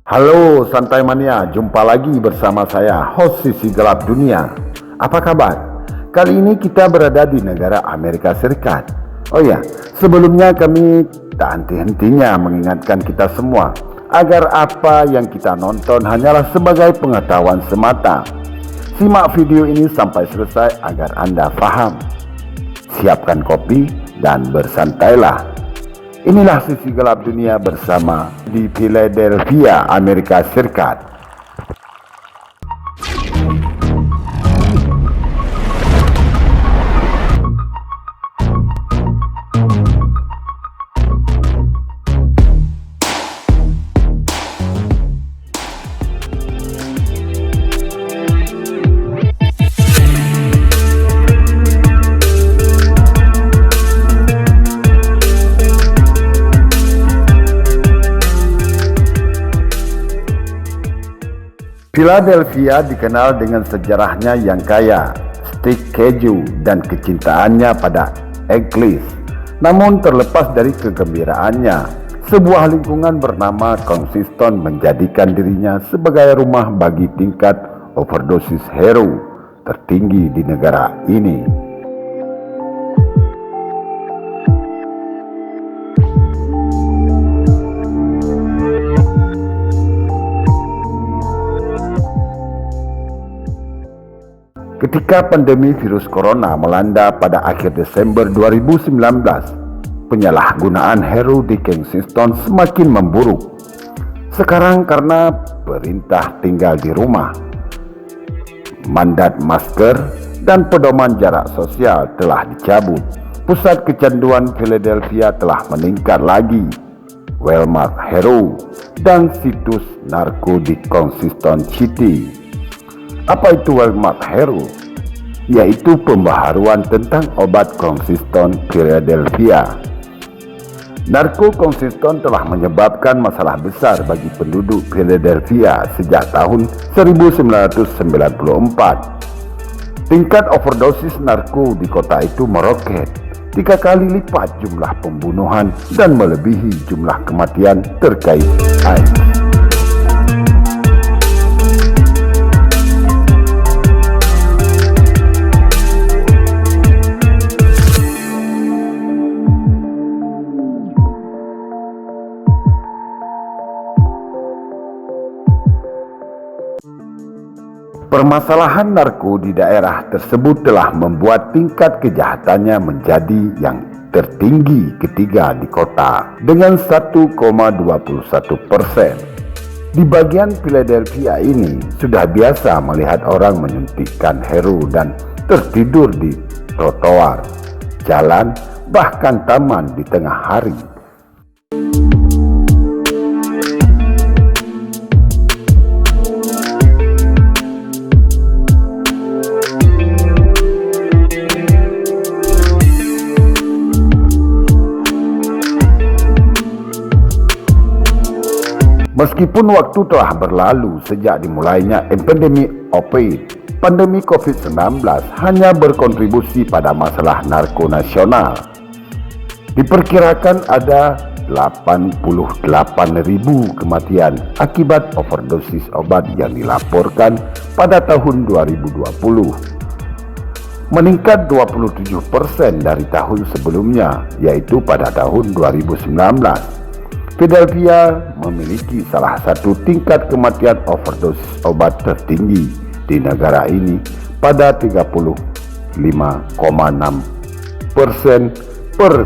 Halo Santai Mania, jumpa lagi bersama saya, host Sisi Gelap Dunia. Apa kabar? Kali ini kita berada di negara Amerika Serikat. Oh ya, sebelumnya kami tak henti-hentinya mengingatkan kita semua agar apa yang kita nonton hanyalah sebagai pengetahuan semata. Simak video ini sampai selesai agar Anda paham. Siapkan kopi dan bersantailah. Inilah Sisi Gelap Dunia bersama di Philadelphia, Amerika Serikat. Philadelphia dikenal dengan sejarahnya yang kaya, stik keju, dan kecintaannya pada Egglis. Namun terlepas dari kegembiraannya, sebuah lingkungan bernama konsisten menjadikan dirinya sebagai rumah bagi tingkat overdosis hero tertinggi di negara ini. Ketika pandemi virus corona melanda pada akhir Desember 2019, penyalahgunaan hero di Kensington semakin memburuk. Sekarang karena perintah tinggal di rumah, mandat masker, dan pedoman jarak sosial telah dicabut, pusat kecanduan Philadelphia telah meningkat lagi. Walmart Hero dan situs narko di Kensington City. Apa itu Walmart Hero? Yaitu pembaharuan tentang obat konsisten Philadelphia. Narko konsisten telah menyebabkan masalah besar bagi penduduk Philadelphia sejak tahun 1994. Tingkat overdosis narko di kota itu meroket 3 kali lipat jumlah pembunuhan dan melebihi jumlah kematian terkait AIDS. Permasalahan narko di daerah tersebut telah membuat tingkat kejahatannya menjadi yang tertinggi ketiga di kota dengan 1,21%. Di bagian Philadelphia ini sudah biasa melihat orang menyuntikkan hero dan tertidur di trotoar, jalan, bahkan taman di tengah hari. Meskipun waktu telah berlalu sejak dimulainya epidemi opioid, pandemi COVID-19 hanya berkontribusi pada masalah narko nasional. Diperkirakan ada 88.000 kematian akibat overdosis obat yang dilaporkan pada tahun 2020. Meningkat 27% dari tahun sebelumnya, yaitu pada tahun 2019. Philadelphia memiliki salah satu tingkat kematian overdosis obat tertinggi di negara ini pada 35,6% per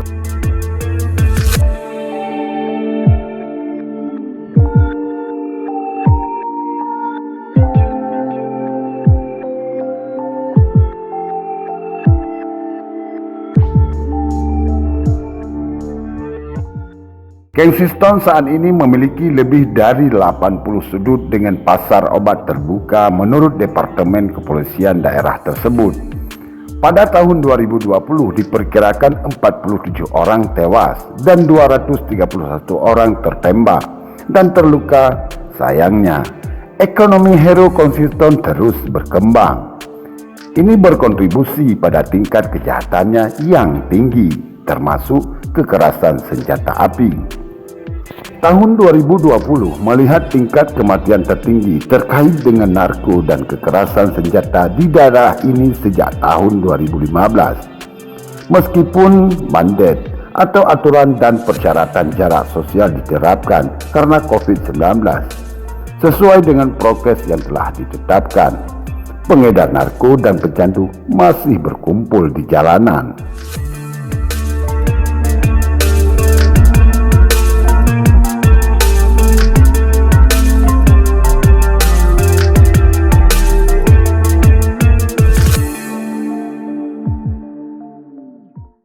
Kensington saat ini memiliki lebih dari 80 sudut dengan pasar obat terbuka menurut Departemen Kepolisian daerah tersebut. Pada tahun 2020 diperkirakan 47 orang tewas dan 231 orang tertembak dan terluka. Sayangnya, ekonomi hero Kensington terus berkembang. Ini berkontribusi pada tingkat kejahatannya yang tinggi, termasuk kekerasan senjata api. Tahun 2020 melihat tingkat kematian tertinggi terkait dengan narko dan kekerasan senjata di daerah ini sejak tahun 2015. Meskipun mandat atau aturan dan persyaratan jarak sosial diterapkan karena COVID-19, sesuai dengan prokes yang telah ditetapkan, pengedar narko dan pecandu masih berkumpul di jalanan.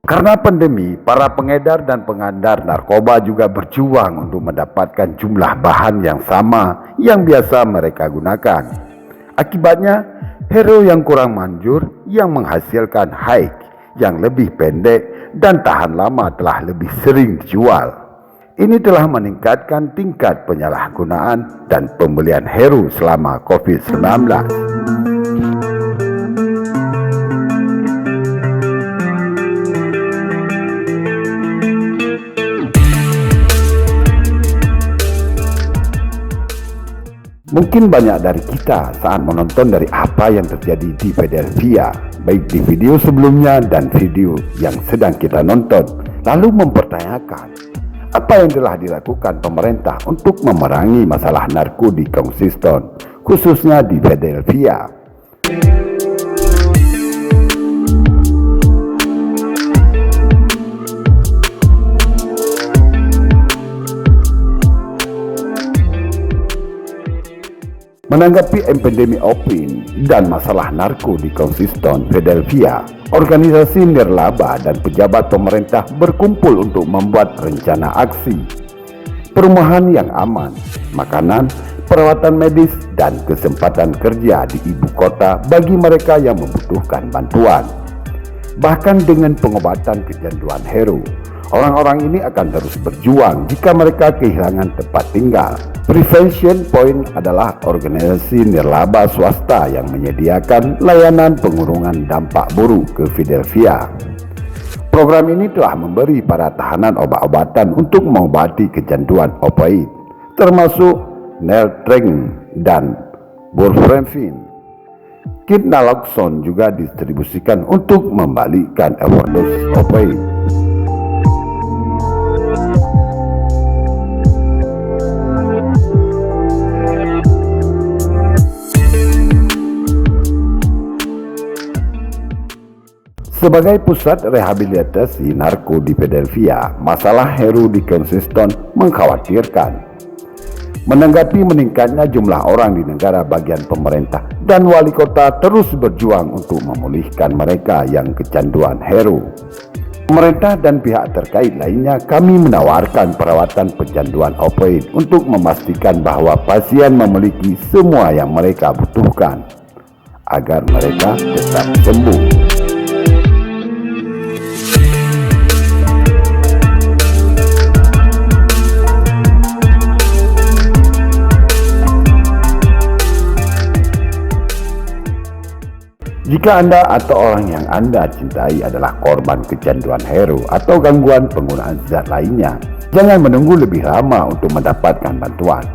Karena pandemi, para pengedar dan pengandar narkoba juga berjuang untuk mendapatkan jumlah bahan yang sama yang biasa mereka gunakan. Akibatnya, hero yang kurang manjur yang menghasilkan high yang lebih pendek dan tahan lama telah lebih sering dijual. Ini telah meningkatkan tingkat penyalahgunaan dan pembelian hero selama COVID-19. Mungkin banyak dari kita saat menonton dari apa yang terjadi di Philadelphia, baik di video sebelumnya dan video yang sedang kita nonton, lalu mempertanyakan apa yang telah dilakukan pemerintah untuk memerangi masalah narko di konsisten, khususnya di Philadelphia. Menanggapi epidemi opin dan masalah narko di konsisten Philadelphia, organisasi nirlaba dan pejabat pemerintah berkumpul untuk membuat rencana aksi. Perumahan yang aman, makanan, perawatan medis, dan kesempatan kerja di ibu kota bagi mereka yang membutuhkan bantuan. Bahkan dengan pengobatan kecanduan hero, orang-orang ini akan terus berjuang jika mereka kehilangan tempat tinggal. Prevention Point adalah organisasi nirlaba swasta yang menyediakan layanan pengurungan dampak buruk ke Philadelphia. Program ini telah memberi para tahanan obat-obatan untuk mengobati kecanduan opioid, termasuk Naltrexone dan Buprenorphine. Kit naloxone juga distribusikan untuk membalikkan overdosis opioid. Sebagai pusat rehabilitasi narko di Philadelphia, masalah hero di konsisten mengkhawatirkan. Menanggapi meningkatnya jumlah orang di negara bagian pemerintah dan wali kota terus berjuang untuk memulihkan mereka yang kecanduan hero. Pemerintah dan pihak terkait lainnya kami menawarkan perawatan pecanduan opioid untuk memastikan bahwa pasien memiliki semua yang mereka butuhkan agar mereka tetap sembuh. Jika Anda atau orang yang Anda cintai adalah korban kecanduan hero atau gangguan penggunaan zat lainnya, jangan menunggu lebih lama untuk mendapatkan bantuan.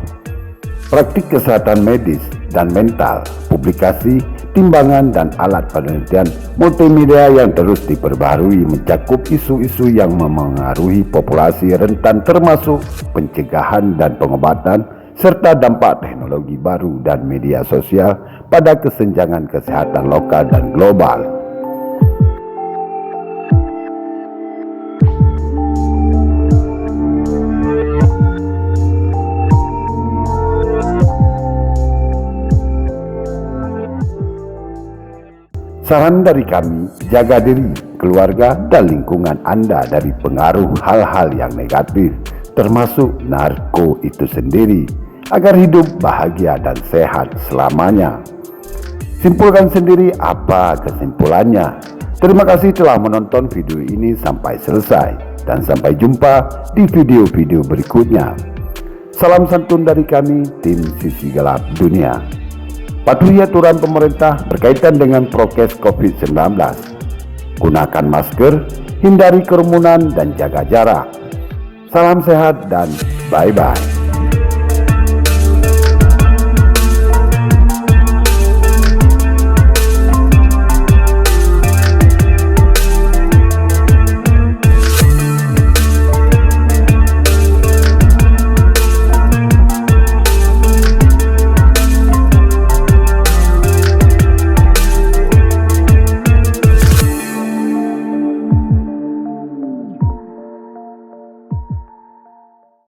Praktik kesehatan medis dan mental, publikasi, timbangan, dan alat penelitian multimedia yang terus diperbarui mencakup isu-isu yang memengaruhi populasi rentan termasuk pencegahan dan pengobatan, serta dampak teknologi baru dan media sosial pada kesenjangan kesehatan lokal dan global. Saran dari kami, jaga diri, keluarga, dan lingkungan Anda dari pengaruh hal-hal yang negatif, termasuk narko itu sendiri, agar hidup bahagia dan sehat selamanya. Simpulkan sendiri apa kesimpulannya. Terima kasih telah menonton video ini sampai selesai, dan sampai jumpa di video-video berikutnya. Salam santun dari kami, tim Sisi Gelap Dunia. Patuhi aturan pemerintah berkaitan dengan prokes COVID-19. Gunakan masker, hindari kerumunan, dan jaga jarak. Salam sehat dan bye-bye.